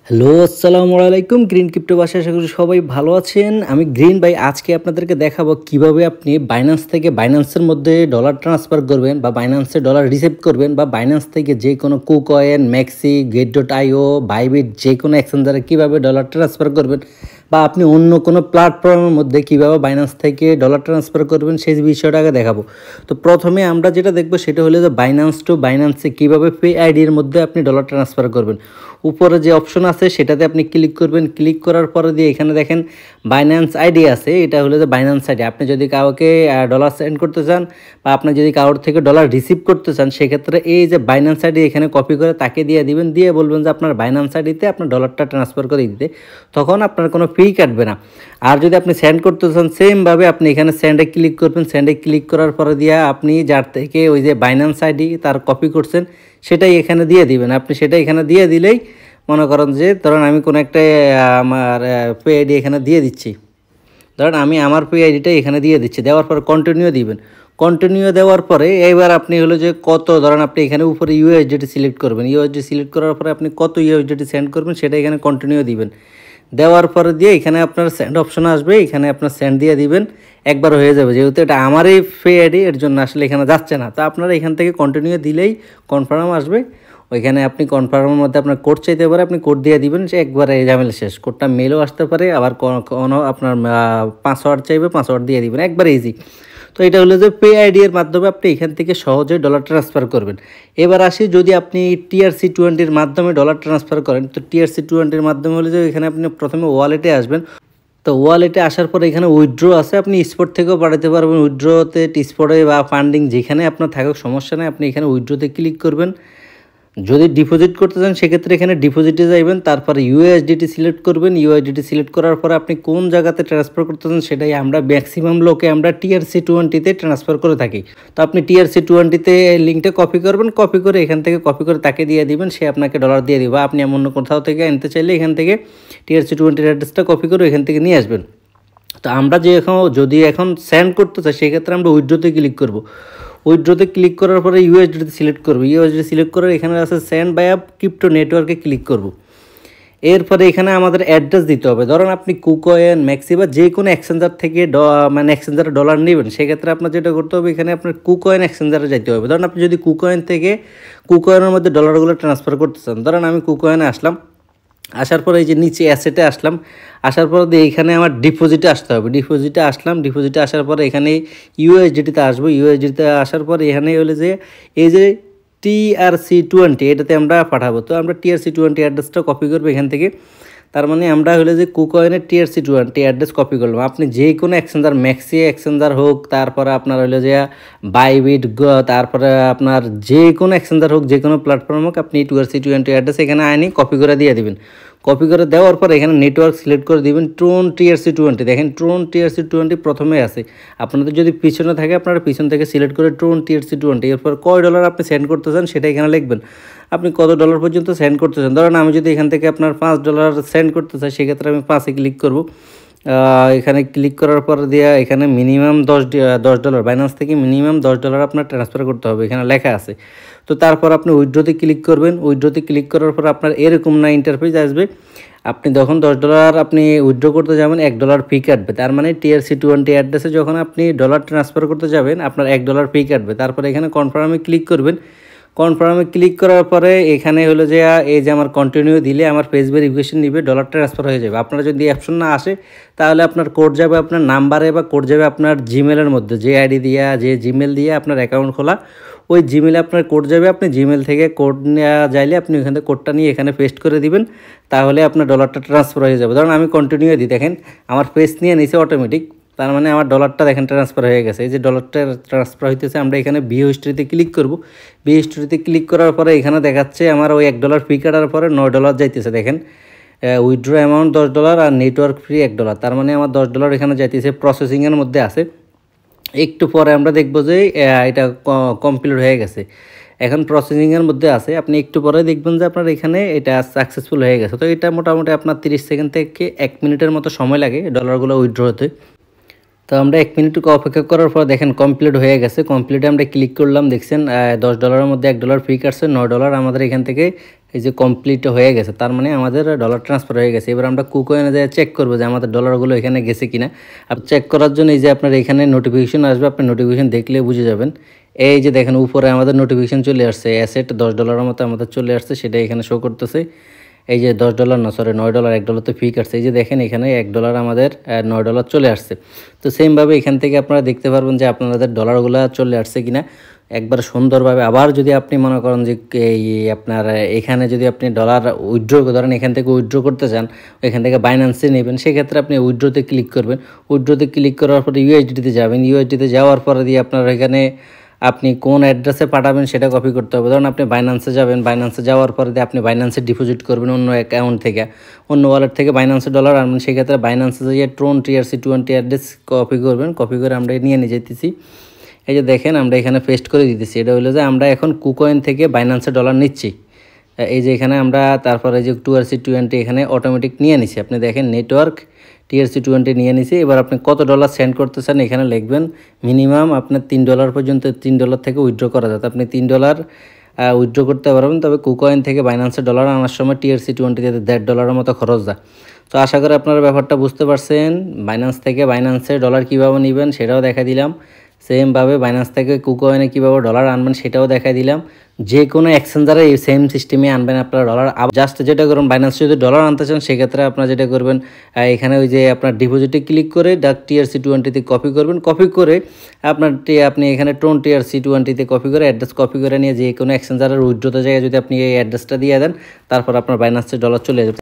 Hello, আসসালামু আলাইকুম। Green crypto বাসায় আশা করি সবাই ভালো আছেন। আমি গ্রিন ভাই আজকে আপনাদেরকে দেখাবো কিভাবে আপনি বাইন্যান্স থেকে বাইন্যান্সের মধ্যে ডলার ট্রান্সফার করবেন বা বাইন্যান্সে ডলার রিসিভ করবেন বা বাইন্যান্স থেকে যে কোনো কুকয়েন, ম্যাক্সি, গেট.io, বাইবিট যে কোনো এক্সচেঞ্জারে কীভাবে ডলার ট্রান্সফার করবেন বা আপনি অন্য কোনো প্ল্যাটফর্মের মধ্যে কীভাবে বাইন্যান্স থেকে ডলার ট্রান্সফার করবেন সেই বিষয়টা আগে দেখাবো। তো প্রথমে আমরা যেটা দেখবো সেটা হলো যে বাইন্যান্স টু বাইন্যান্সে কীভাবে পে আইডির মধ্যে আপনি ডলার ট্রান্সফার করবেন। উপরে যে অপশন আছে সেটাতে আপনি ক্লিক করবেন। ক্লিক করার পরে দিয়ে এখানে দেখেন বাইন্যান্স আইডি আছে, এটা হলো যে বাইন্যান্স আইডি। আপনি যদি কাউকে ডলার সেন্ড করতে চান বা আপনি যদি কারোর থেকে ডলার রিসিভ করতে চান সেক্ষেত্রে এই যে বাইন্যান্স আইডি এখানে কপি করে তাকে দিয়ে দিবেন, দিয়ে বলবেন যে আপনার বাইন্যান্স আইডিতে আপনার ডলারটা ট্রান্সফার করে দিতে, তখন আপনার কোনো ফি কাটবে না। আর যদি আপনি সেন্ড করতে চান সেমভাবে আপনি এখানে সেন্ডে ক্লিক করবেন। সেন্ডে ক্লিক করার পরে দিয়ে আপনি যার থেকে ওই যে বাইন্যান্স আইডি তার কপি করছেন সেটাই এখানে দিয়ে দিবেন। আপনি সেটা এখানে দিয়ে দিলেই মনে করেন যে ধরেন আমি কোনো একটা আমার পে আইডি এখানে দিয়ে দিচ্ছি, ধরেন আমি আমার পে আইডিটা এখানে দিয়ে দিচ্ছি, দেওয়ার পরে কন্টিনিউ দিবেন। কন্টিনিউ দেওয়ার পরে এইবার আপনি হলো যে কত, ধরেন আপনি এখানে উপরে ইউএসডিটি সিলেক্ট করবেন। ইউএসডি সিলেক্ট করার পরে আপনি কত ইউএসডিটি সেন্ড করবেন সেটা এখানে কন্টিনিউ দিবেন। দেওয়ার পরে দিয়ে এখানে আপনার সেন্ড অপশন আসবে, এখানে আপনার সেন্ড দিয়ে দিবেন, একবার হয়ে যাবে। যেহেতু এটা আমারই পে আইডি এর জন্য আসলে এখানে যাচ্ছে না, তো আপনারা এখান থেকে কন্টিনিউ দিলেই কনফার্ম আসবে। ওইখানে আপনি কনফার্মের মধ্যে আপনার কোড চাইতে পারে, আপনি কোড দিয়ে দিবেন, সে একবারে ঝামেলা শেষ। কোডটা মেলও আসতে পারে, আবার কোনো আপনার পাসওয়ার্ড চাইবে, পাসওয়ার্ড দিয়ে দিবেন, একবার ইজি। তো এটা হলো যে পে আইডি এর মাধ্যমে আপনি এখান থেকে সহজে ডলার ট্রান্সফার করবেন। এবার আসি, যদি আপনি TRC20 মাধ্যমে ডলার ট্রান্সফার করেন, তো TRC20 মাধ্যমে হলে যে এখানে আপনি প্রথমে ওয়ালেটে আসবেন। তো ওয়ালেটে আসার পরে এখানে উইথড্র আছে, আপনি স্পট থেকেও পাঠাতে পারবেন। উইথড্রতে স্পটে বা ফান্ডিং যেখানে আপনার থাকুক সমস্যা নেই, আপনি এখানে উইথড্রতে ক্লিক করবেন। যদি ডিপোজিট করতে চান সেক্ষেত্রে এখানে ডিপোজিটে যাইবেন, তারপরে ইউএসডিটি সিলেক্ট করবেন। ইউএসডিটি সিলেক্ট করার পরে আপনি কোন জায়গাতে ট্রান্সফার করতে চান সেটাই আমরা ম্যাক্সিমাম লোকে আমরা TRC20 ট্রান্সফার করে থাকি। তো আপনি TRC20 লিঙ্কটা কপি করবেন, কপি করে এখান থেকে কপি করে তাকে দিয়ে দিবেন, সে আপনাকে ডলার দিয়ে দিবে। আপনি অন্য কোথাও থেকে আনতে চাইলে এখান থেকে TRC20 অ্যাড্রেসটা কপি করে এখান থেকে নিয়ে আসবেন। তো আমরা যে যদি এখন সেন্ড করতে চাই সেক্ষেত্রে আমরা উইথড্রোতে ক্লিক করব। উইথড্রোতে ক্লিক করার পরে ইউএসডিতে সিলেক্ট করব। ইউএসডি সিলেক্ট করে এখানে আছে সেন্ড বাই ক্রিপ্টো নেটওয়ার্কে ক্লিক করব। এরপরে এখানে আমাদের অ্যাড্রেস দিতে হবে। ধরুন আপনি কুকয়েন, ম্যাক্সি বা যে কোনো এক্সচেঞ্জার থেকে এক্সচেঞ্জারে ডলার নেবেন, সেক্ষেত্রে আপনার যেটা করতে হবে এখানে আপনার কুকয়েন এক্সচেঞ্জারে যেতে হবে। ধরুন আপনি যদি কুকয়েন থেকে কুকয়েনের মধ্যে ডলারগুলো ট্রান্সফার করতে চান, ধরেন আমি কুকয়েনে আসলাম, আসার পরে এই যে নিচে অ্যাসেটে আসলাম, আসার পরে এইখানে আমার ডিপোজিটে আসতে হবে। ডিপোজিটে আসলাম, ডিপোজিটে আসার পরে এখানে ইউএসডিটিতে আসবো। ইউএসডিতে আসার পরে এখানে হলে যে এই যে TRC20 এটাতে আমরা পাঠাবো। তো আমরা TRC20 অ্যাড্রেসটা কপি করবো এখান থেকে। তার মানে আমরা হলে যে কুকয়েনের TRC20 অ্যাড্রেস কপি করলাম। আপনি যে কোনো এক্সচেঞ্জার, ম্যাক্সি এক্সচেঞ্জার হোক, তারপরে আপনার হলো যে বাইবিট, তারপরে আপনার যে কোনো এক্সচেঞ্জার হোক, যে কোনো প্ল্যাটফর্ম হোক, আপনি TRC20 অ্যাড্রেস এখানে আনি কপি করে দিয়ে দিবেন। কপি করে দেওয়ার পর এখানে নেটওয়ার্ক সিলেক্ট করে দিবেন ট্রোন TRC20। দেখেন ট্রোন TRC20 প্রথমে আছে, আপনাদের যদি পিছনে থাকে আপনারা পিছন থেকে সিলেক্ট করে ট্রোন TRC20। এরপর কয় ডলার আপনি সেন্ড করতে চান সেটা এখানে লিখবেন। আপনি কত ডলার পর্যন্ত সেন্ড করতে চান, ধরেন আমি যদি এখান থেকে আপনার $5 সেন্ড করতে চাই সেক্ষেত্রে আমি 5-এ ক্লিক করব। এখানে ক্লিক করার পর দিয়ে এখানে মিনিমাম $10 বাইন্যান্স থেকে মিনিমাম $10 আপনার ট্রান্সফার করতে হবে, এখানে লেখা আছে। তো তারপর আপনি উইথড্রোতে ক্লিক করবেন। উইথড্রোতে ক্লিক করার পর আপনার এরকম না ইন্টারফেস আসবে। আপনি যখন $10 আপনি উইথড্রো করতে যাবেন $1 ফি কাটবে। তার মানে TRC20 অ্যাড্রেসে যখন আপনি ডলার ট্রান্সফার করতে যাবেন আপনার $1 ফি কাটবে। তারপরে এখানে কনফার্মে ক্লিক করবেন। কনফার্মে ক্লিক করার পরে এখানে হলো যে এই যে আমার কন্টিনিউ দিলে আমার ফেস ভেরিফিকেশন নিবে, ডলার ট্রান্সফার হয়ে যাবে। আপনার যদি অপশন না আসে তাহলে আপনার কোড যাবে আপনার নাম্বারে বা কোড যাবে আপনার জিমেলের মধ্যে, যে আইডি দিয়া যে জিমেল দিয়ে আপনার অ্যাকাউন্ট খোলা ওই জিমেলে আপনার কোড যাবে। আপনি জিমেল থেকে কোড নেওয়া যাইলে আপনি ওখান থেকে কোডটা নিয়ে এখানে পেস্ট করে দিবেন, তাহলে আপনার ডলারটা ট্রান্সফার হয়ে যাবে। ধরুন আমি কন্টিনিউ দিই, দেখেন আমার পেজ নিয়ে নিছে অটোমেটিক, তার মানে আমার ডলারটা দেখেন ট্রান্সফার হয়ে গেছে। এই যে ডলারটা ট্রান্সফার হইতেছে, আমরা এখানে বি হিস্ট্রিতে ক্লিক করব। বি হিস্ট্রিতে ক্লিক করার পরে এখানে দেখাচ্ছে আমার ওই $1 ফি কাটার পরে $9 যাইতেছে। দেখেন উইথড্র অ্যামাউন্ট $10 আর নেটওয়ার্ক ফ্রি $1, তার মানে আমার $10 এখানে যাইতেছে, প্রসেসিংয়ের মধ্যে আছে। একটু পরে আমরা দেখব যে এটা কমপ্লিট হয়ে গেছে, এখন প্রসেসিংয়ের মধ্যে আছে। আপনি একটু পরে দেখবেন যে আপনার এখানে এটা সাকসেসফুল হয়ে গেছে। তো এটা মোটামুটি আপনার 30 সেকেন্ড থেকে 1 মিনিটের মতো সময় লাগে ডলারগুলো উইথড্র হতে। তো আমরা 1 মিনিট অপেক্ষা করার পর দেখেন কমপ্লিট হয়ে গেছে। কমপ্লিটে আমরা ক্লিক করলাম, দেখছেন $10 মধ্যে $1 ফি কাটছে, $9 আমাদের এখান থেকে এই যে কমপ্লিট হয়ে গেছে, তার মানে আমাদের ডলার ট্রান্সফার হয়ে গেছে। এবার আমরা কুকয়েনে যেয়ে চেক করবো যে আমাদের ডলারগুলো এখানে গেছে কিনা। আর চেক করার জন্য এই যে আপনার এখানে নোটিফিকেশন আসবে, আপনি নোটিফিকেশন দেখলে বুঝে যাবেন। এই যে দেখেন উপরে আমাদের নোটিফিকেশন চলে আসছে, অ্যাসেট $10 মতো আমাদের চলে আসছে, সেটা এখানে শো করতেছে। এই যে $10 না, সরি $9, $1 তো ফি কাটছে। এই যে দেখেন এখানে $1 আমাদের $9 চলে আসছে। তো সেমভাবে এখান থেকে আপনারা দেখতে পারবেন যে আপনাদের ডলারগুলো চলে আসছে কিনা একবার সুন্দরভাবে। আবার যদি আপনি মনে করেন যে এই আপনার এখানে যদি আপনি ডলার উইথড্র ধরেন, এখান থেকে উইথড্র করতে চান, এখান থেকে বাইন্যান্সে নেবেন, সেক্ষেত্রে আপনি উইথড্রোতে ক্লিক করবেন। উইথড্রোতে ক্লিক করার পরে ইউএসডিতে যাবেন। ইউএসডিতে যাওয়ার পরে দিয়ে আপনার এখানে আপনি কোন অ্যাড্রেসে পাঠাবেন সেটা কপি করতে হবে। ধরুন আপনি বাইন্যান্সে যাবেন, বাইন্যান্সে যাওয়ার পরে দিয়ে আপনি বাইন্যান্সে ডিপোজিট করবেন অন্য অ্যাকাউন্ট থেকে, অন্য ওয়ালেট থেকে বাইন্যান্সে ডলার আনবেন। সেক্ষেত্রে বাইন্যান্সে যে ট্রন TRC20 অ্যাড্রেস কপি করবেন, কপি করে আমরা নিয়ে যেতেছি। এই যে দেখেন আমরা এখানে পেস্ট করে দিতেছি। এটা হলো যে আমরা এখন কুকয়েন থেকে বাইন্যান্সে ডলার নিচ্ছি। এই যে এখানে আমরা তারপরে যে TRC20 এখানে অটোমেটিক নিয়ে নিছি। আপনি দেখেন নেটওয়ার্ক TRC20 নিয়ে নিছি। এবার আপনি কত ডলার সেন্ড করতে চান এখানে লিখবেন। মিনিমাম আপনার $3 পর্যন্ত, $3 থেকে উইথড্র করা যায়। আপনি $3 উইথড্র করতে পারবেন। তবে কুকয়েন থেকে বাইন্যান্সে ডলার আনার সময় TRC20 তে $1.5 মতো খরচ যায়। তো আশা করি আপনারা ব্যাপারটা বুঝতে পারছেন। বাইন্যান্স থেকে বাইন্যান্সে ডলার কীভাবে নেবেন সেটাও দেখা দিলাম। সেমভাবে বাইন্যান্স থেকে কুকয়েনে কীভাবে ডলার আনবেন সেটাও দেখা দিলাম। যে কোনো এক্সচেঞ্জারে এই সেম সিস্টেমে আনবেন আপনারা ডলার। জাস্ট যেটা করুন, বাইন্যান্সে যদি ডলার আনতে চান সেক্ষেত্রে আপনারা যেটা করবেন, এখানে ওই যে আপনার ডিপোজিটে ক্লিক করে TRC20 কপি করবেন। কপি করে আপনি এখানে ট্রন TRC20 কপি করে অ্যাড্রেস কপি করে নিয়ে যে কোনো এক্সচেঞ্জারের উইথড্রোতে জায়গায় যদি আপনি এই অ্যাড্রেসটা দিয়ে দেন, তারপর আপনার বাইন্যান্সে ডলার চলে যাবে।